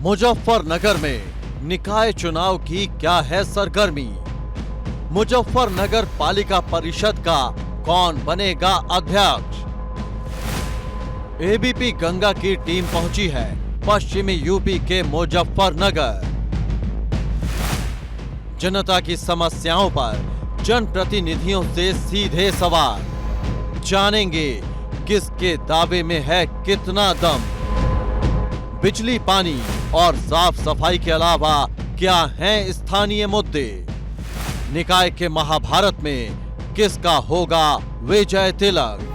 मुजफ्फरनगर में निकाय चुनाव की क्या है सरगर्मी? मुजफ्फरनगर पालिका परिषद का कौन बनेगा अध्यक्ष? एबीपी गंगा की टीम पहुंची है पश्चिमी यूपी के मुजफ्फरनगर। जनता की समस्याओं पर जनप्रतिनिधियों से सीधे सवाल जानेंगे, किसके दावे में है कितना दम? बिजली, पानी और साफ सफाई के अलावा क्या हैं स्थानीय मुद्दे? निकाय के महाभारत में किसका होगा विजय तिलक?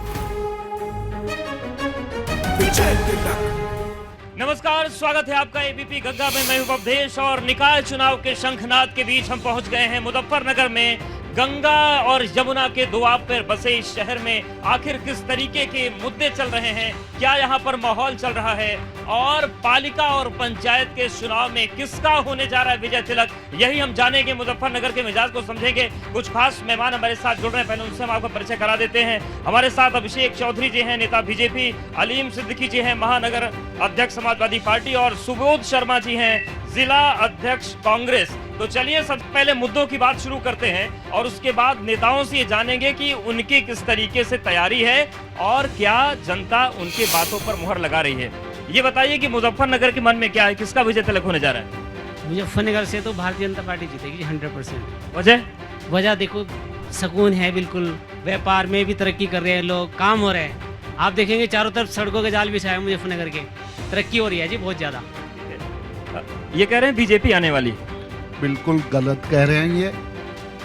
नमस्कार, स्वागत है आपका एबीपी गंगा में। मैं हूं अवधेश और निकाय चुनाव के शंखनाद के बीच हम पहुंच गए हैं मुजफ्फरनगर में। गंगा और यमुना के दोआब पर बसे इस शहर में आखिर किस तरीके के मुद्दे चल रहे हैं, क्या यहाँ पर माहौल चल रहा है और पालिका और पंचायत के चुनाव में किसका होने जा रहा है विजय तिलक, यही हम जानेंगे। मुजफ्फरनगर के मिजाज को समझेंगे। कुछ खास मेहमान हमारे साथ जुड़ रहे हैं, पहले उनसे हम आपको परिचय करा देते हैं। हमारे साथ अभिषेक चौधरी जी हैं, नेता बीजेपी, अलीम सिद्दीकी जी हैं, महानगर अध्यक्ष समाजवादी पार्टी, और सुबोध शर्मा जी हैं, जिला अध्यक्ष कांग्रेस। तो चलिए सबसे पहले मुद्दों की बात शुरू करते हैं और उसके बाद नेताओं से ये जानेंगे कि उनकी किस तरीके से तैयारी है और क्या जनता उनके बातों पर मुहर लगा रही है। ये बताइए कि मुजफ्फरनगर के मन में क्या है, किसका विजय तिलक होने जा रहा है? मुजफ्फरनगर से तो भारतीय जनता पार्टी जीतेगी 100%। वजह देखो, सुकून है, बिल्कुल व्यापार में भी तरक्की कर रहे हैं लोग, काम हो रहे हैं। आप देखेंगे चारों तरफ सड़कों के जाल बिछाए मुजफ्फरनगर के, तरक्की हो रही है जी बहुत ज्यादा। ये कह रहे हैं बीजेपी आने वाली, बिल्कुल गलत कह रहे हैं। ये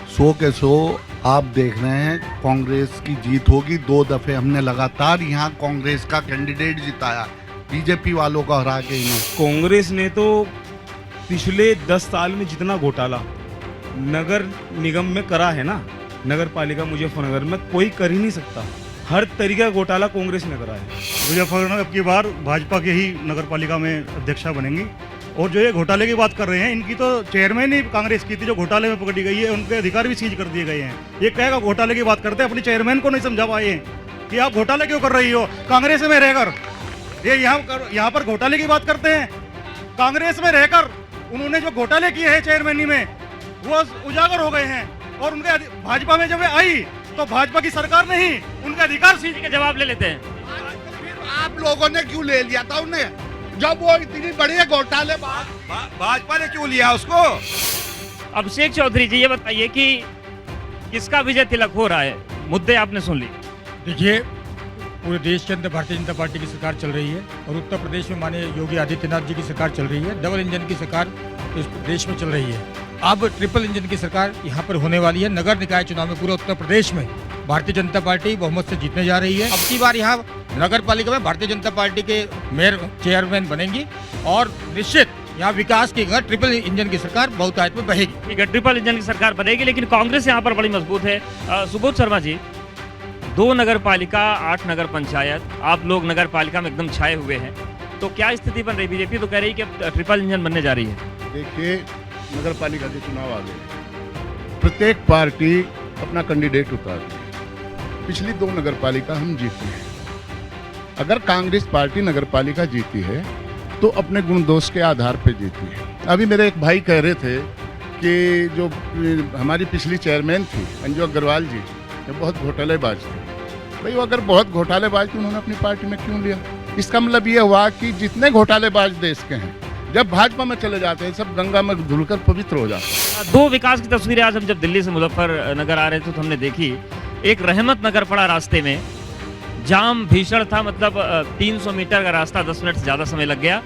100 के 100 आप देख रहे हैं कांग्रेस की जीत होगी। 2 दफे हमने लगातार यहाँ कांग्रेस का कैंडिडेट जिताया, बीजेपी वालों को हरा के। इन्हें कांग्रेस ने तो पिछले 10 साल में जितना घोटाला नगर निगम में करा है ना, नगर पालिका मुजफ्फरनगर में कोई कर ही नहीं सकता। हर तरीके का घोटाला कांग्रेस ने करा है। मुजफ्फरनगर अब की बार भाजपा के ही नगर पालिका में अध्यक्षा बनेंगी। और जो ये घोटाले की बात कर रहे हैं, इनकी तो चेयरमैन ही कांग्रेस की थी जो घोटाले में पकड़ी गई है, उनके अधिकार भी सीज कर दिए गए हैं। ये कहेगा घोटाले की बात करते हैं, अपनी चेयरमैन को नहीं समझा पाए हैं कि आप घोटाले क्यों कर रही हो कांग्रेस में रहकर। ये यहाँ पर घोटाले की बात करते हैं, कांग्रेस में रहकर उन्होंने जो घोटाले किए हैं चेयरमैनी में वो उजागर हो गए हैं। और उनके भाजपा में जब आई तो भाजपा की सरकार नहीं, उनके अधिकार सीज के जवाब ले लेते हैं। आप लोगों ने क्यों ले लिया था उन्हें, जब वो इतनी बड़ी घोटाले भाजपा ने क्यों लिया उसको? अभिषेक चौधरी जी, ये बताइए कि किसका विजय तिलक हो रहा है? मुद्दे आपने सुन लिए। देखिए, पूरे देश के अंदर भारतीय जनता पार्टी की सरकार चल रही है और उत्तर प्रदेश में माननीय योगी आदित्यनाथ जी की सरकार चल रही है। डबल इंजन की सरकार इस देश में चल रही है। अब ट्रिपल इंजन की सरकार यहाँ पर होने वाली है। नगर निकाय चुनाव में पूरे उत्तर प्रदेश में भारतीय जनता पार्टी बहुमत से जीतने जा रही है। अब की बार यहाँ नगर पालिका में भारतीय जनता पार्टी के मेयर चेयरमैन बनेंगी और निश्चित यहाँ विकास की ट्रिपल इंजन की सरकार बहुत आयत में बहेगी। ठीक है, ट्रिपल इंजन की सरकार बनेगी, लेकिन कांग्रेस यहाँ पर बड़ी मजबूत है। सुबोध शर्मा जी, 2 नगर पालिका, 8 नगर पंचायत, आप लोग नगर पालिका में एकदम छाए हुए हैं, तो क्या स्थिति बन रही? बीजेपी तो कह रही है कि ट्रिपल इंजन बनने जा रही है। देखिए, नगर पालिका के चुनाव आ गए, प्रत्येक पार्टी अपना कैंडिडेट उतारती है। पिछली 2 नगर पालिका हम जीते हैं। अगर कांग्रेस पार्टी नगर पालिका जीती है तो अपने गुण दोष के आधार पर जीती है। अभी मेरे एक भाई कह रहे थे कि जो हमारी पिछली चेयरमैन थी अंजू अग्रवाल जी, जो बहुत घोटालेबाज थे। भाई, वो अगर बहुत घोटालेबाज थे, उन्होंने अपनी पार्टी में क्यों लिया? इसका मतलब ये हुआ कि जितने घोटालेबाज देश के हैं, जब भाजपा में चले जाते हैं, सब गंगा में धुलकर पवित्र हो जाते हैं। 2 विकास की तस्वीरें आज हम जब दिल्ली से मुजफ्फरनगर आ रहे थे तो हमने देखी। एक रहमत नगर पड़ा, रास्ते में जाम भीषण था, मतलब 300 मीटर का रास्ता 10 मिनट से ज्यादा समय लग गया।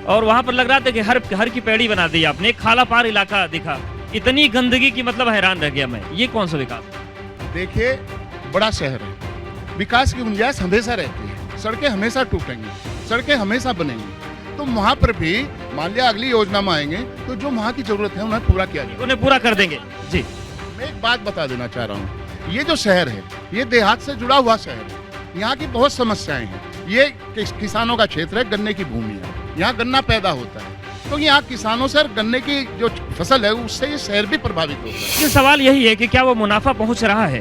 और वहां पर लग रहा था कि हर की पैड़ी बना दी आपने। एक खाला पार इलाका दिखा, इतनी गंदगी की मतलब हैरान रह गया मैं। ये कौन सा विकास? देखिए, बड़ा शहर है, विकास की गुंजाइश हमेशा रहती है, सड़कें हमेशा टूटेंगी, सड़कें हमेशा बनेंगी। तो वहाँ पर भी मान लिया अगली योजना में आएंगे तो जो वहाँ की जरूरत है उन्हें पूरा किया जाएगा, उन्हें पूरा कर देंगे जी। मैं एक बात बता देना चाह रहा हूँ, ये जो शहर है ये देहात से जुड़ा हुआ शहर है। यहाँ की बहुत समस्याएं हैं। ये किसानों का क्षेत्र है, गन्ने की भूमि है, यहाँ गन्ना पैदा होता है। तो यहाँ किसानों से गन्ने की जो फसल है उससे ये शहर भी प्रभावित होता है। ये सवाल यही है कि क्या वो मुनाफा पहुँच रहा है?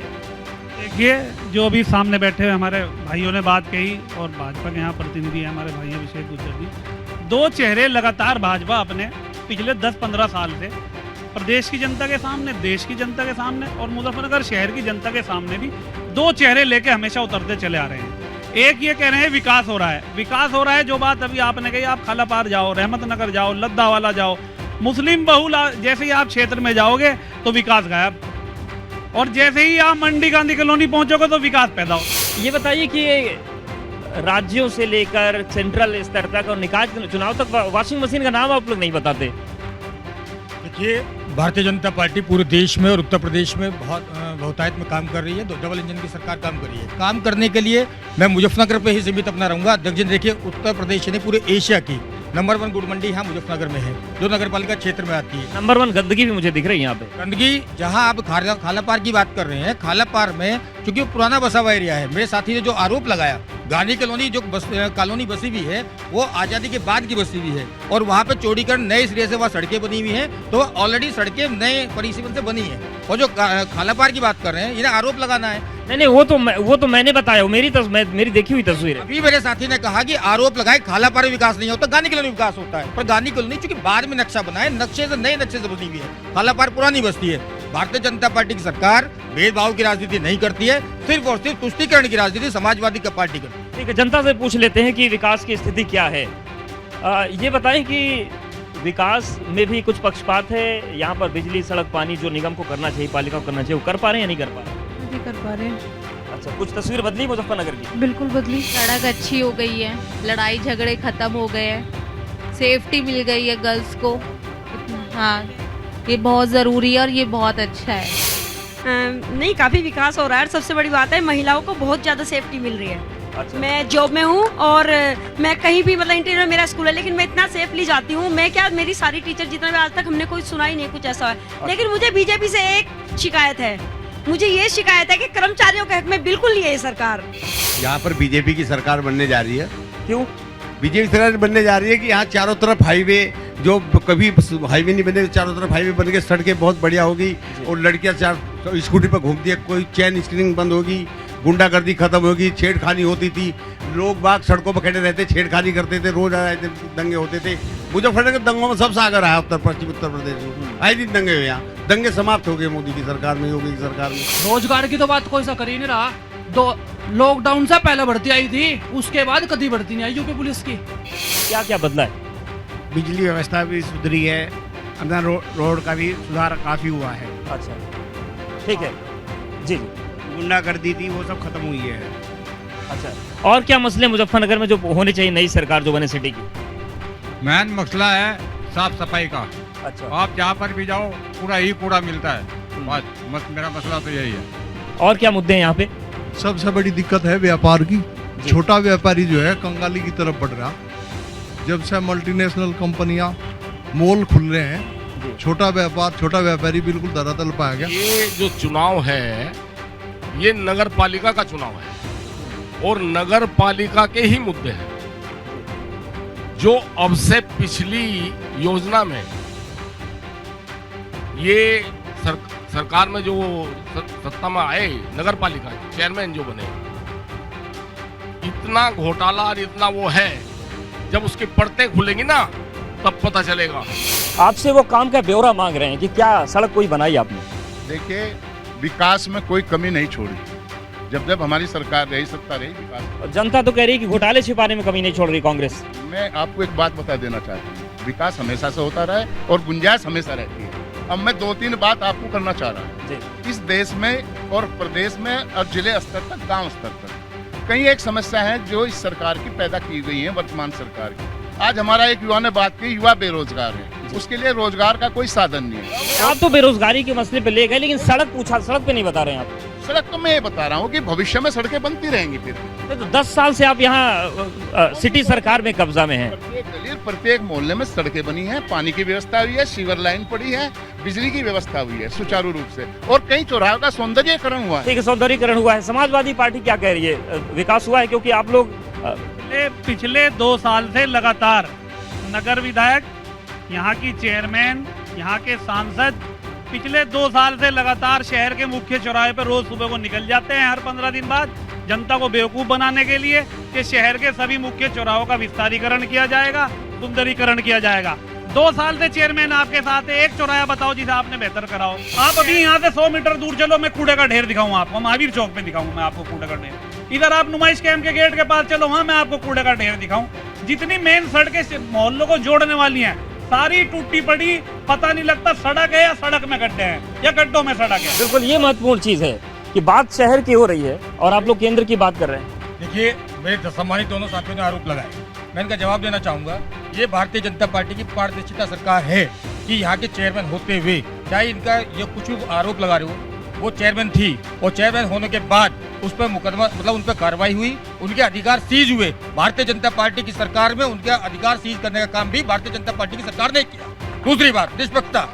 देखिए, जो अभी सामने बैठे हुए हमारे भाइयों ने बात कही और भाजपा के यहाँ प्रतिनिधि है हमारे भाई अभिषेक गुज्जर जी, दो चेहरे लगातार भाजपा अपने पिछले 10-15 साल से प्रदेश की जनता के सामने, देश की जनता के सामने और मुजफ्फरनगर शहर की जनता के सामने भी दो चेहरे लेके हमेशा उतरते चले आ रहे हैं। एक ये कह रहे हैं विकास हो रहा है, विकास हो रहा है, जो बात अभी आपने कही, आप खाला पार जाओ, रहमत नगर जाओ, लद्दा वाला जाओ, मुस्लिम बहुल जैसे ही आप क्षेत्र में जाओगे तो विकास गायब, और जैसे ही आप मंडी गांधी कॉलोनी पहुंचोगे तो विकास पैदा हो। ये बताइए कि राज्यों से लेकर सेंट्रल स्तर तक और निकाय चुनाव तक वॉशिंग मशीन का नाम आप लोग नहीं बताते। देखिए, भारतीय जनता पार्टी पूरे देश में और उत्तर प्रदेश में बहुतायत में काम कर रही है। डबल इंजन की सरकार काम कर रही है। काम करने के लिए मैं मुजफ्फरनगर पे ही सीमित अपना रहूंगा। देखिए, उत्तर प्रदेश ने पूरे एशिया की नंबर 1 गुड़ मंडी यहाँ मुजफ्फरनगर में है, जो नगर पालिका क्षेत्र में आती है। नंबर 1 गंदगी भी मुझे दिख रही है यहाँ पे। गंदगी, जहाँ आप खाला पार की बात कर रहे हैं, खाला पार में क्योंकि वो पुराना बसा हुआ एरिया है, मेरे साथी ने जो आरोप लगाया, गांधी कॉलोनी जो कॉलोनी बसी हुई है वो आज़ादी के बाद की बसी हुई है, और वहाँ पे चौड़ीकरण नए सिरे से वहाँ सड़कें बनी हुई हैं, तो ऑलरेडी सड़कें नए परिसीमन से बनी है। और जो खाला पार की बात कर रहे हैं, इन्हें आरोप लगाना है। नहीं, वो तो मैंने बताया, मेरी देखी हुई तस्वीर है। अभी मेरे साथी ने कहा कि आरोप लगाए खाला पार में विकास नहीं होता, गांधी कॉलोनी विकास होता है, पर गांधी कॉलोनी चूंकि बाद में नक्शा बना है, नक्शे से नए नक्शे से बनी हुई है, खाला पार पुरानी बस्ती है। भारतीय जनता पार्टी की सरकार भेदभाव की राजनीति नहीं करती है, सिर्फ और सिर्फ तुष्टीकरण की राजनीति समाजवादी का पार्टी करती है। ठीक है, जनता से पूछ लेते हैं कि विकास की स्थिति क्या है। ये बताएं कि विकास में भी कुछ पक्षपात है। यहाँ पर बिजली, सड़क, पानी जो निगम को करना चाहिए, पालिका को करना चाहिए, वो कर पा रहे हैं या नहीं कर पा रहे हैं? नहीं कर पा रहे हैं। अच्छा, कुछ तस्वीर बदली मुजफ्फरनगर की? बिल्कुल बदली। सड़क अच्छी हो गई है, लड़ाई झगड़े खत्म हो गए हैं, सेफ्टी मिल गई है गर्ल्स को। हाँ, ये बहुत ज़रूरी है और ये बहुत अच्छा है। नहीं, काफ़ी विकास हो रहा है। सबसे बड़ी बात है, महिलाओं को बहुत ज़्यादा सेफ्टी मिल रही है। अच्छा। मैं जॉब में हूँ और मैं कहीं भी, मतलब इंटीरियर मेरा स्कूल है, लेकिन मैं इतना सेफली जाती हूँ। मैं क्या, मेरी सारी टीचर जितना भी आज तक हमने कोई सुना ही नहीं कुछ ऐसा है। लेकिन मुझे बीजेपी से एक शिकायत है, मुझे ये शिकायत है कि कर्मचारियों के हक में बिल्कुल नहीं है ये सरकार। यहाँ पर बीजेपी की सरकार बनने जा रही है। क्यों बीजेपी सरकार बनने जा रही है कि यहाँ चारों तरफ हाईवे, जो कभी हाईवे नहीं बने, चारों तरफ हाईवे बन के सड़कें बहुत बढ़िया होगी, और लड़कियाँ स्कूटी पर घूमती है, कोई चैन स्क्रीनिंग बंद होगी, गुंडागर्दी खत्म होगी, छेड़खानी होती थी, लोग बाग सड़कों पर खड़े रहते, छेड़खानी करते थे, रोज आए थे, दंगे होते थे। मुजफ्फरनगर दंगों में सब सागर आया, पश्चिम उत्तर प्रदेश में आए दिन दंगे हुए। यहाँ दंगे समाप्त हो गए मोदी की सरकार में, योगी की सरकार में। रोजगार की तो बात कोई सा कर ही नहीं रहा। दो लॉकडाउन से पहले भर्ती आई थी, उसके बाद कभी भर्ती नहीं आई यूपी पुलिस की। क्या क्या बदला है? बिजली व्यवस्था भी सुधरी है, अंदर रोड का भी सुधार काफी हुआ है। अच्छा, ठीक है जी। गुंडागर्दी थी वो सब खत्म हुई है। अच्छा, और क्या मसले मुजफ्फरनगर में जो होने चाहिए नई सरकार जो बने सिटी की? मेन मसला है साफ सफाई का। अच्छा, आप जहाँ पर भी जाओ पूरा ही कूड़ा मिलता है, बस मेरा मसला तो यही है। और क्या मुद्दे हैं यहाँ पे? सबसे बड़ी दिक्कत है व्यापार की। छोटा व्यापारी जो है कंगाली की तरफ बढ़ रहा। जब से मल्टीनेशनल कंपनियां, मॉल खुल रहे हैं, छोटा व्यापारी बिल्कुल धरातल पे आ गया। ये जो चुनाव है ये नगर पालिका का चुनाव है, और नगर पालिका के ही मुद्दे हैं जो अब से पिछली योजना में ये सरकार में जो सत्ता में आए, नगर पालिका चेयरमैन जो बने, इतना घोटाला और इतना वो है, जब उसकी परतें खुलेंगी ना तब पता चलेगा। आपसे वो काम का ब्यौरा मांग रहे हैं कि क्या सड़क कोई बनाई आपने? देखिए, विकास में कोई कमी नहीं छोड़ी। जब जब हमारी सरकार रही, सत्ता रही, विकास। जनता तो कह रही है कि घोटाले छिपाने में कमी नहीं छोड़ रही कांग्रेस। मैं आपको एक बात बता देना चाहता हूँ, विकास हमेशा से होता रहा है और गुंजाइश हमेशा रहती है। अब मैं 2-3 बात आपको करना चाह रहा हूँ। इस देश में और प्रदेश में और जिले स्तर तक, गांव स्तर तक कई एक समस्या है जो इस सरकार की पैदा की गई है, वर्तमान सरकार की। आज हमारा एक युवा ने बात की, युवा बेरोजगार है, उसके लिए रोजगार का कोई साधन नहीं है। आप तो बेरोजगारी के मसले पे ले गए, लेकिन सड़क पूछा, सड़क पे नहीं बता रहे हैं आप। सड़क तो मैं ये बता रहा हूँ कि भविष्य में सड़कें बनती रहेंगी। फिर तो 10 साल से आप यहाँ सिटी सरकार में कब्जा में हैं। प्रत्येक गली, प्रत्येक मोहल्ले में सड़कें बनी हैं, पानी की व्यवस्था हुई है, सीवर लाइन पड़ी है, बिजली की व्यवस्था हुई है सुचारू रूप से, और कई चौराहों का सौंदर्यीकरण हुआ है। ठीक है, सौंदर्यीकरण हुआ है। समाजवादी पार्टी क्या कह रही है, विकास हुआ है? क्योंकि आप लोग पिछले 2 साल से लगातार नगर विधायक, यहाँ की चेयरमैन, यहाँ के सांसद पिछले 2 साल से लगातार शहर के मुख्य चौराहे पर रोज सुबह को निकल जाते हैं, हर 15 दिन बाद, जनता को बेवकूफ बनाने के लिए कि शहर के सभी मुख्य चौराहों का विस्तारीकरण किया जाएगा, सुंदरीकरण किया जाएगा। 2 साल से चेयरमैन आपके साथ है, एक चौराया बताओ जिसे आपने बेहतर कराओ। आप अभी यहाँ से 100 मीटर दूर चलो, मैं कूड़े का ढेर दिखाऊंगा आपको, महावीर चौक पे दिखाऊंगा मैं आपको कूड़े का ढेर। इधर आप नुमाइश कैंप के गेट के पास चलो, वहाँ मैं आपको कूड़े का ढेर दिखाऊं। जितनी मेन सड़कें मोहल्लों को जोड़ने वाली हैं सारी टूटी पड़ी, पता नहीं लगता सड़क है या सड़क में गड्ढे हैं या गड्ढों में सड़क है। बिल्कुल, ये महत्वपूर्ण चीज है कि बात शहर की हो रही है और आप लोग केंद्र की बात कर रहे हैं। देखिए, मेरे सम्मानित दोनों साथियों ने आरोप लगाए, मैं इनका जवाब देना चाहूंगा। ये भारतीय जनता पार्टी की पारदर्शिता सरकार है कि यहाँ के चेयरमैन होते हुए, चाहे इनका ये कुछ भी आरोप लगा रहे हो, वो चेयरमैन थी और चेयरमैन होने के बाद उस पर मुकदमा मतलब उन पर कार्रवाई हुई, उनके अधिकार सीज हुए। भारतीय जनता पार्टी की सरकार में उनके अधिकार सीज करने का काम भी भारतीय जनता पार्टी की सरकार ने किया। दूसरी बात, निष्पक्षता।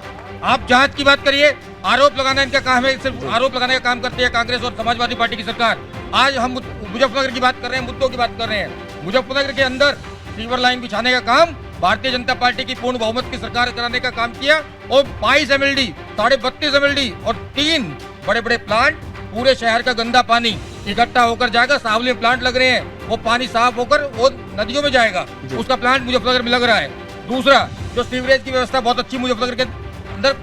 आप जांच की बात करिए, आरोप लगाना इनका काम है, सिर्फ आरोप लगाने का काम करती है कांग्रेस और समाजवादी पार्टी की सरकार। आज हम मुजफ्फरनगर की बात कर रहे हैं, मुद्दों की बात कर रहे हैं। मुजफ्फरनगर के अंदर सीवर लाइन बिछाने का काम भारतीय जनता पार्टी की पूर्ण बहुमत की सरकार कराने का काम किया और 22 MLD, 32.5 MLD और 3 बड़े बड़े प्लांट, पूरे शहर का गंदा पानी इकट्ठा होकर जाएगा। सावली में प्लांट लग रहे हैं, वो पानी साफ होकर वो नदियों में जाएगा, उसका प्लांट मुजफ्फरनगर में लग रहा है। दूसरा, जो सीवरेज की व्यवस्था बहुत अच्छी मुजफ्फरनगर के अंदर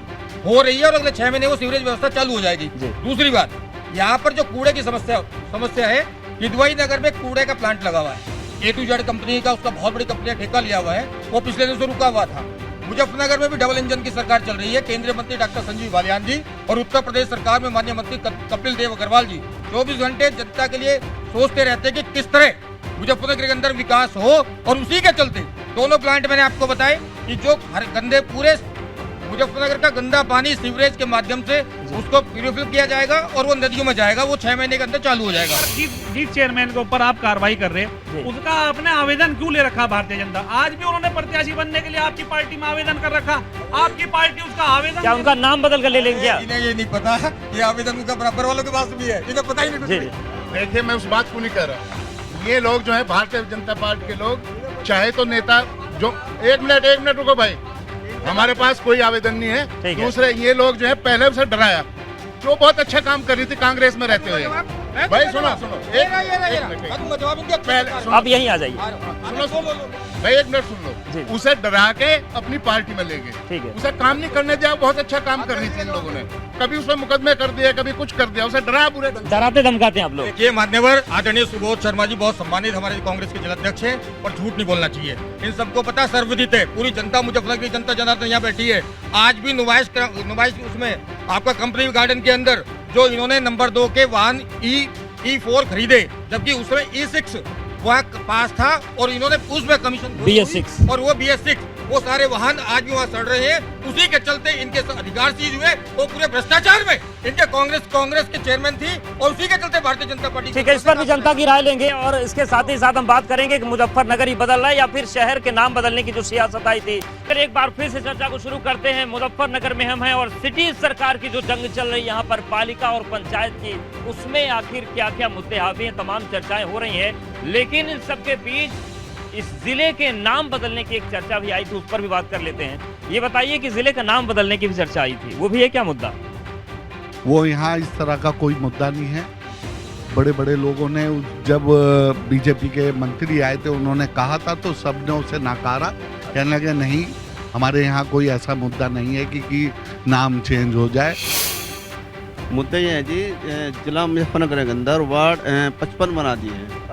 हो रही है और अगले 6 महीने वो सीवरेज व्यवस्था चालू हो जाएगी। दूसरी बात, यहाँ पर जो कूड़े की समस्या है, हिदवाई नगर में कूड़े का प्लांट लगा हुआ है, A to Z कंपनी का, उसका बहुत बड़ी कंपनी ठेका लिया हुआ है, वो पिछले दिन से रुका हुआ था। मुजफ्फरनगर में भी डबल इंजन की सरकार चल रही है, केंद्रीय मंत्री डॉक्टर संजीव बालियान जी और उत्तर प्रदेश सरकार में माननीय मंत्री कपिल देव अग्रवाल जी 24 घंटे जनता के लिए सोचते रहते हैं कि किस तरह मुजफ्फरनगर के अंदर विकास हो, और उसी के चलते दोनों प्लांट मैंने आपको बताए कि जो हर गंदे पूरे मुजफ्फरनगर का गंदा पानी सीवरेज के माध्यम से उसको प्यूरिफाई किया जाएगा और वो नदियों में जाएगा, वो 6 महीने के अंदर चालू हो जाएगा। जिस चेयरमैन के ऊपर आप कार्रवाई कर रहे हैं, उसका आपने आवेदन क्यों ले रखा भारतीय जनता? आज भी उन्होंने प्रत्याशी बनने के लिए आपकी पार्टी में आवेदन कर रखा, आपकी पार्टी उसका आवेदन, क्या उनका नाम बदल कर ले लेंगे क्या? इन्हें ये नहीं पता ये आवेदन उनका बराबर वालों के पास भी है, इन्हें पता ही नहीं। देखिए, मैं उस बात को नहीं कह रहा। ये लोग जो है भारतीय जनता पार्टी के लोग, चाहे तो नेता जो, एक मिनट रुको भाई, हमारे पास कोई आवेदन नहीं है। दूसरे, ये लोग जो है पहले से डराया, जो बहुत अच्छा काम कर रही थी कांग्रेस में रहते हुए। भाई सुनो आप यहीं आ जाइए, सुनो भाई, 1 मिनट सुन लो। उसे डरा के अपनी पार्टी में ले गए, उसे काम नहीं करने दिया। बहुत अच्छा काम कर रही थी इन लोगों ने, कभी उसमें मुकदमे कर दिया, कभी कुछ कर दिया, उसे डरा पूरे डराते धमकाते हैं आप लोग। देखिए मान्यवर आदरणीय सुबोध शर्मा जी बहुत सम्मानित हमारे कांग्रेस के जिलाध्यक्ष हैं और झूठ नहीं बोलना चाहिए। इन सबको पता, सर्वविदित है, पूरी जनता मुजफ्फरनगर की जनता जनार्दन यहाँ बैठी है। आज भी नुमाइश उसमें आपका कंपनी गार्डन के अंदर जो इन्होंने नंबर 2 के वाहन E4 खरीदे, जबकि उसमें E6 वहाँ पास था और इन्होंने उसमें कमीशन BS6 और वो BS6, वो सारे वाहन आज भी वहाँ सड़ रहे हैं। उसी के चलते इनके अधिकार सीज हुए, वो पूरे भ्रष्टाचार में इनके कांग्रेस के चेयरमैन थी और उसी के चलते भारतीय जनता पार्टी। ठीक है, इस पर भी जनता की राय लेंगे और इसके साथ ही साथ हम बात करेंगे कि मुजफ्फरनगर ही बदल रहा है या फिर शहर के नाम बदलने की जो सियासत आई थी। फिर एक बार फिर से चर्चा को शुरू करते हैं। मुजफ्फरनगर में हम हैं और सिटी सरकार की जो जंग चल रही है यहाँ पर पालिका और पंचायत की, उसमें आखिर क्या क्या मुद्दे हावी हैं, तमाम चर्चाएं हो रही हैं। लेकिन इन सबके बीच इस जिले के नाम बदलने की एक चर्चा भी आई थी, उस पर भी बात कर लेते हैं। ये बताइए कि जिले का नाम बदलने की भी चर्चा आई थी, वो भी है क्या मुद्दा? वो यहाँ इस तरह का कोई मुद्दा नहीं है। बड़े बड़े लोगों ने जब बीजेपी के मंत्री आए थे, उन्होंने कहा था तो सबने उसे नकारा, कहने लगे नहीं, हमारे यहाँ कोई ऐसा मुद्दा नहीं है कि नाम चेंज हो जाए। मुद्दा ये है जी, जिला मुजफ्फरनगर के अंदर वार्ड 55 बना दिए हैं।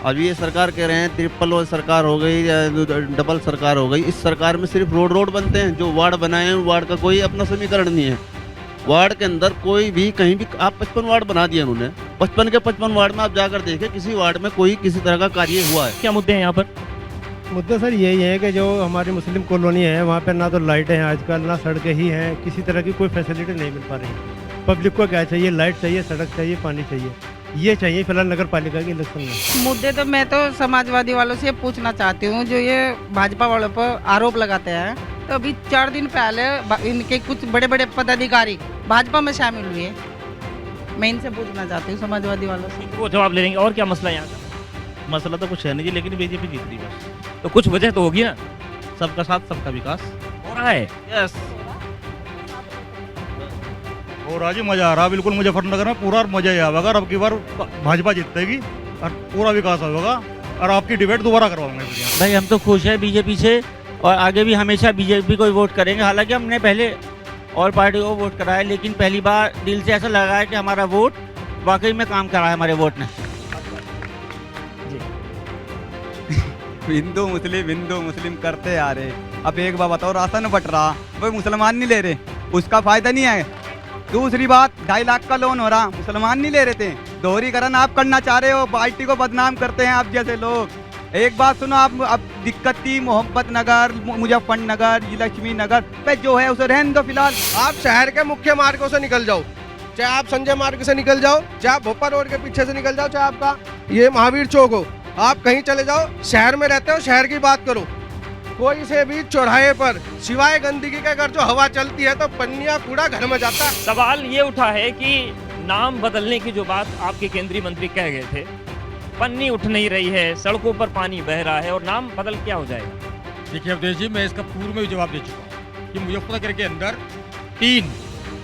अब ये सरकार कह रहे हैं ट्रिपल सरकार हो गई या डबल सरकार हो गई। इस सरकार में सिर्फ रोड बनते हैं, जो वार्ड बनाए हैं वार्ड का कोई अपना समीकरण नहीं है। वार्ड के अंदर कोई भी कहीं भी, आप 55 वार्ड बना दिए उन्होंने, 55 के 55 वार्ड में आप जाकर देखें किसी वार्ड में कोई किसी तरह का कार्य हुआ है? क्या मुद्दे हैं यहाँ पर? मुद्दा सर यही है कि जो हमारी मुस्लिम कॉलोनी है वहाँ पर ना तो लाइटें हैं आजकल, ना सड़कें ही हैं, किसी तरह की कोई फैसिलिटी नहीं मिल पा रही। पब्लिक को क्या चाहिए? लाइट चाहिए, सड़क चाहिए, पानी चाहिए, ये चाहिए फिलहाल नगर पालिका के इलेक्शन में। मुद्दे तो मैं तो समाजवादी वालों से पूछना चाहती हूँ, जो ये भाजपा वालों पर आरोप लगाते हैं, तो अभी 4 दिन पहले इनके कुछ बड़े बड़े पदाधिकारी भाजपा में शामिल हुए। मैं इनसे पूछना चाहती हूँ समाजवादी वालों से। वो जवाब ले लेंगे। और क्या मसला है यहाँ का? मसला तो कुछ है नहीं जी, लेकिन बीजेपी जीत रही बस। तो कुछ वजह तो होगी ना? सबका साथ सबका विकास हो रहा है। यस, और आज मजा आ रहा है बिल्कुल। मुजफ्फरनगर में पूरा मजा ही आएगा, अब की बार भाजपा जीतेगी और पूरा विकास होगा। और आपकी डिबेट दोबारा करवाऊंगा इस यहाँ। भाई हम तो खुश है बीजेपी से और आगे भी हमेशा बीजेपी को ही वोट करेंगे। हालांकि हमने पहले और पार्टी को वोट करा है, लेकिन पहली बार दिल से ऐसा लगा है कि हमारा वोट वाकई में काम करा है हमारे वोट ने। हिंदू मुस्लिम करते आ रहे। अब एक बात बताओ, राशन बट रहा, वो मुसलमान नहीं ले रहे, उसका फायदा नहीं है। दूसरी बात, 2.5 लाख का लोन हो रहा, मुसलमान नहीं ले रहे थे। दोहरीकरण आप करना चाह रहे हो, पार्टी को बदनाम करते हैं आप जैसे लोग। एक बात सुनो, आप अब दिक्कत थी मोहब्बत नगर, मुजफ्फरनगर, लक्ष्मी नगर पे जो है उसे रहने दो फिलहाल। आप शहर के मुख्य मार्गों से निकल जाओ, चाहे आप संजय मार्ग से निकल जाओ, चाहे आप भोपाल रोड के पीछे से निकल जाओ, चाहे आपका ये महावीर चौक हो, आप कहीं चले जाओ, शहर में रहते हो, शहर की बात करो। कोई से भी चौराहे पर सिवाय गंदगी के अगर जो हवा चलती है तो पन्निया कूड़ा घर में जाता है। सवाल ये उठा है कि नाम बदलने की जो बात आपके केंद्रीय मंत्री कह गए थे, पन्नी उठ नहीं रही है, सड़कों पर पानी बह रहा है और नाम बदल क्या हो जाएगा? देखिए अवधेश जी, मैं इसका पूर्व में भी जवाब दे चुका हूँ कि मुजफ्फरनगर के अंदर 3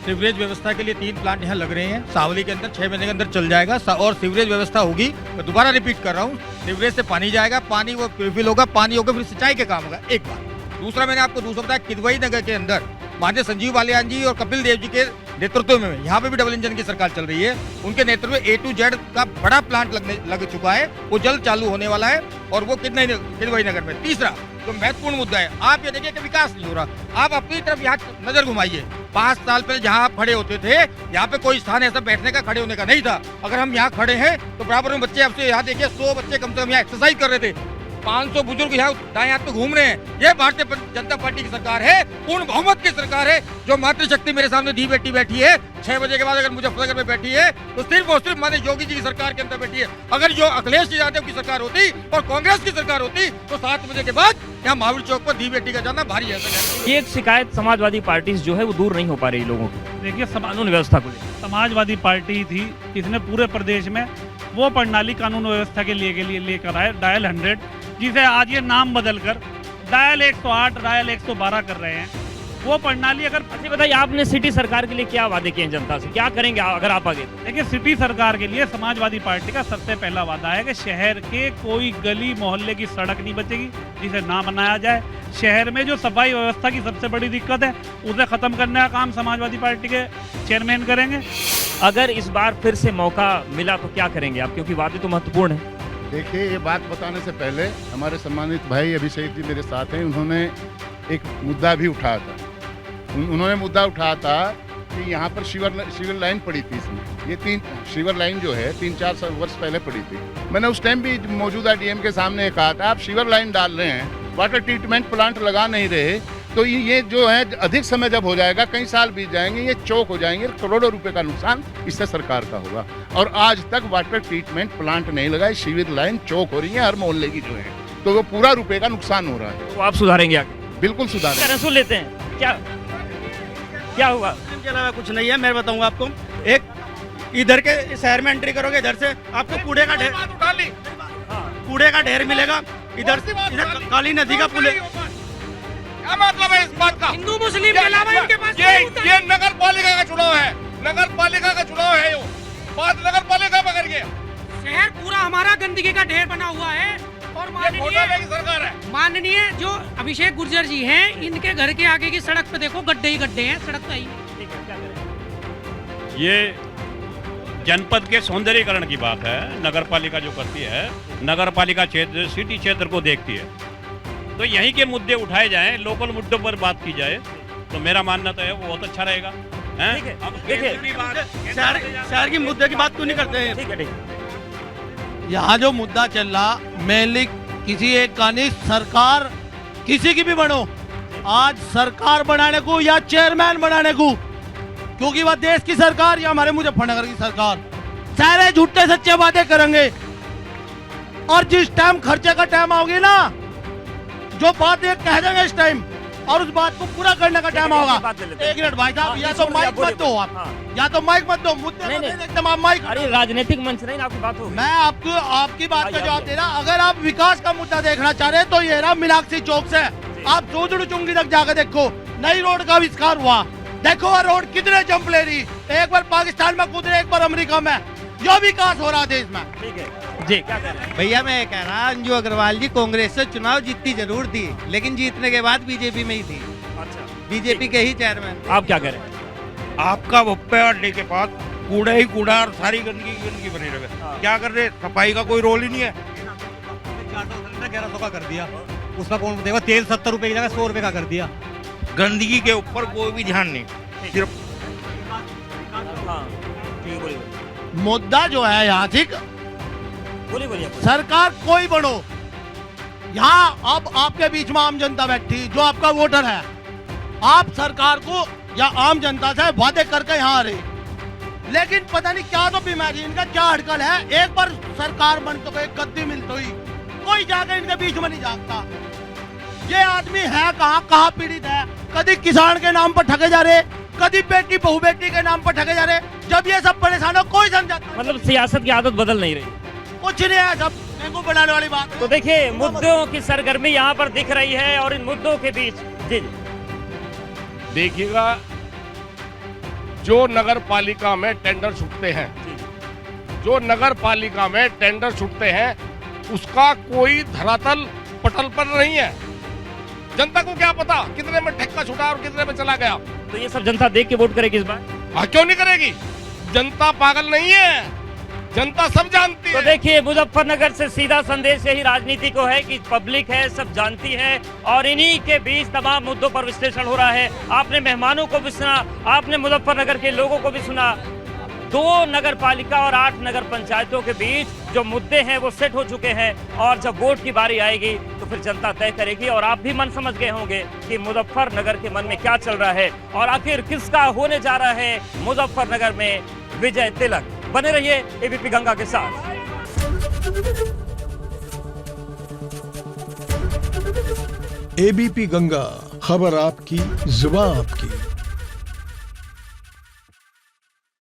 सीवरेज व्यवस्था के लिए 3 प्लांट यहाँ लग रहे हैं। सावली के अंदर 6 महीने के अंदर चल जाएगा और सीवरेज व्यवस्था होगी। मैं दोबारा रिपीट कर रहा हूँ, सीवरेज से पानी जाएगा, पानी वो प्यूरिफिल होगा, पानी होगा फिर सिंचाई के काम होगा। एक बात। दूसरा, मैंने आपको दूसरा बताया, किदवई नगर के अंदर माननीय संजीव बालियान जी और कपिल देव जी के नेतृत्व में यहाँ पे भी डबल इंजन की सरकार चल रही है। उनके नेतृत्व में A to Z का बड़ा प्लांट लग चुका है, वो जल्द चालू होने वाला है और वो किदवई नगर में। तीसरा जो महत्वपूर्ण मुद्दा है, आप ये देखिए कि विकास नहीं हो रहा। आप अपनी तरफ यहाँ नजर घुमाइए। 5 साल पहले जहाँ आप खड़े होते थे, यहाँ पे कोई स्थान ऐसा बैठने का, खड़े होने का नहीं था। अगर हम यहाँ खड़े हैं तो बराबर में बच्चे आपसे यहाँ देखिए 100 बच्चे कम से कम यहाँ एक्सरसाइज कर रहे थे। 500 बुजुर्ग यहाँ दाएं हाथ पे घूम रहे हैं। ये भारतीय जनता पार्टी की सरकार है, पूर्ण बहुमत की सरकार है, जो मातृशक्ति मेरे सामने दी बेटी बैठी है। 6 बजे के बाद अगर मुजफ्फरनगर में बैठी है तो सिर्फ और सिर्फ माननीय योगी जी की सरकार के अंदर बैठी है। अगर जो अखिलेश यादव की सरकार होती और कांग्रेस की सरकार होती तो 7 बजे के बाद यहाँ महावीर चौक पर दी बेटी का जाना भारी है। ये एक शिकायत समाजवादी पार्टी जो है वो दूर नहीं हो पा रही लोगों की। देखिए, कानून व्यवस्था को लेकर समाजवादी पार्टी थी, इसने पूरे प्रदेश में वो प्रणाली कानून व्यवस्था के लिए लेकर आए, डायल 100, जिसे आज ये नाम बदलकर डायल 108, डायल 112 कर रहे हैं। वो प्रणाली अगर अच्छा बताइए, आपने सिटी सरकार के लिए क्या वादे किए जनता से, क्या करेंगे अगर आप आगे? देखिए, सिटी सरकार के लिए समाजवादी पार्टी का सबसे पहला वादा है कि शहर के कोई गली मोहल्ले की सड़क नहीं बचेगी जिसे ना बनाया जाए। शहर में जो सफाई व्यवस्था की सबसे बड़ी दिक्कत है उसे खत्म करने का काम समाजवादी पार्टी के चेयरमैन करेंगे। अगर इस बार फिर से मौका मिला तो क्या करेंगे आप, क्योंकि वादे तो महत्वपूर्ण है? देखिए, ये बात बताने से पहले हमारे सम्मानित भाई अभिषेक जी मेरे साथ हैं, उन्होंने एक मुद्दा भी उठाया था। उन्होंने मुद्दा उठाया था कि यहाँ पर सीवर लाइन पड़ी थी। इसमें ये 3 सीवर लाइन जो है 3-4 वर्ष पहले पड़ी थी। मैंने उस टाइम भी मौजूदा डीएम के सामने कहा था, आप सीवर लाइन डाल रहे हैं, वाटर ट्रीटमेंट प्लांट लगा नहीं रहे, तो ये जो है अधिक समय जब हो जाएगा, कई साल बीत जाएंगे, ये चौक हो जाएंगे, करोड़ों रुपए का नुकसान इससे सरकार का होगा। और आज तक वाटर ट्रीटमेंट प्लांट नहीं लगा, सीवर लाइन चौक हो रही है हर मोहल्ले की जो है, तो वो पूरा रुपए का नुकसान हो रहा है। तो आप सुधारेंगे आगे? बिल्कुल सुधारेंगे। सुन लेते हैं क्या हुआ? के अलावा कुछ नहीं है। मैं बताऊंगा आपको, एक इधर के शहर में एंट्री करोगे, इधर से आपको कूड़े का ढेर मिलेगा। इधर काली नदी का पुल है। क्या मतलब है इस बात का? हिंदू मुस्लिम के अलावा इनके पास ये नगर पालिका का चुनाव है, नगर पालिका का चुनाव है। यो बात नगर पालिका में कर गया। शहर पूरा हमारा गंदगी का ढेर बना हुआ है और माननीय जो अभिषेक गुर्जर जी हैं, इनके घर के आगे की सड़क पे देखो गड्ढे ही गड्ढे हैं, सड़क नहीं। ये जनपद के सौंदर्यीकरण की बात है। नगर पालिका जो करती है, नगर पालिका क्षेत्र सिटी क्षेत्र को देखती है, तो यहीं के मुद्दे उठाए जाएं, लोकल मुद्दों पर बात की जाए, तो मेरा मानना तो है वो बहुत अच्छा रहेगा। शहर की मुद्दे की बात क्यों नहीं करते हैं? ठीक है। यहाँ जो मुद्दा चल रहा, मेनली किसी एक का नहीं, सरकार किसी की भी बनो, आज सरकार बनाने को या चेयरमैन बनाने को, क्योंकि वह देश की सरकार या हमारे मुजफ्फरनगर की सरकार, सारे झूठे सच्चे वादे करेंगे और जिस टाइम खर्चे का टाइम आओगे ना, जो बात एक कह देंगे इस टाइम और उस बात को पूरा करने का टाइम होगा। 1 मिनट भाई साहब, या तो माइक मत दो आप, या तो माइक मत दो, मुद्दे एकदम आप माइक। अरे राजनीतिक मंच नहीं, आपकी बात होगी। मैं आपकी बात का जवाब दे रहा। अगर आप विकास का मुद्दा देखना चाह रहे हैं तो ये रहा मीनाक्षी चौक से आप जोजड़ू चुंगी तक जाकर देखो, नई रोड का आविष्कार हुआ। देखो वह रोड कितने जंप ले रही, एक बार पाकिस्तान में कूद रहे, एक बार अमेरिका में, जो विकास हो रहा देश में। ठीक है। जी क्या कह रहे हैं? भैया मैं ये कह रहा, अंजू अग्रवाल जी कांग्रेस से चुनाव जीतती जरूर थी, लेकिन जीतने के बाद बीजेपी में ही थी। अच्छा, बीजेपी के ही चेयरमैन। आप क्या कह रहे हैं? आपका भुप्पे अड्डे के पास कूड़ा ही कूड़ा और सारी गंदगी गंदगी बनी रहे। क्या कर रहे, सफाई का कोई रोल ही नहीं है। 1100 का कर दिया, उसका कौन देगा? तेल 70 रुपए की जगह 100 रुपए का कर दिया। गंदगी के ऊपर कोई भी ध्यान नहीं, सिर्फ मुद्दा जो है यहाँ ठीक, बोलिए सरकार कोई बनो, यहाँ अब आपके बीच में आम जनता बैठी, जो आपका वोटर है, आप सरकार को या आम जनता से वादे करके यहाँ आ रहे, लेकिन पता नहीं क्या तो बीमारी इनका, क्या अड़कल है। एक बार सरकार बन तो गई, गद्दी मिल तो ही, कोई जाके इनके बीच में नहीं जागता। ये आदमी है कहाँ पीड़ित है? कभी किसान के नाम पर ठगे जा रहे, कभी बेटी बहू बेटी के नाम पर ठगे जा रहे। जब ये सब परेशान हो, कोई समझाता, मतलब सियासत की आदत बदल नहीं रही, कुछ नहीं है, सब बेवकूफ बनाने वाली बात है। तो देखिए मुद्दों की सरगर्मी यहाँ पर दिख रही है और इन मुद्दों के बीच जी देखिएगा, जो नगर पालिका में टेंडर छूटते हैं, जो नगर पालिका में टेंडर छूटते हैं, उसका कोई धरातल पटल पर नहीं है। जनता को क्या पता कितने में ठेका छूटा और कितने में चला गया? तो ये सब जनता देख के वोट करेगी इस बार? हाँ, क्यों नहीं करेगी? जनता पागल नहीं है, जनता सब जानती है। तो देखिए मुजफ्फरनगर से सीधा संदेश यही राजनीति को है कि पब्लिक है, सब जानती है और इन्हीं के बीच तमाम मुद्दों पर विश्लेषण हो रहा है। आपने मेहमानों को भी सुना, आपने मुजफ्फरनगर के लोगों को भी सुना। 2 नगर पालिका और 8 नगर पंचायतों के बीच जो मुद्दे हैं वो सेट हो चुके हैं और जब वोट की बारी आएगी तो फिर जनता तय करेगी। और आप भी मन समझ गए होंगे कि मुजफ्फरनगर के मन में क्या चल रहा है और आखिर किसका होने जा रहा है मुजफ्फरनगर में विजय तिलक। बने रहिए एबीपी गंगा के साथ। एबीपी गंगा, खबर आपकी, जुबान आपकी।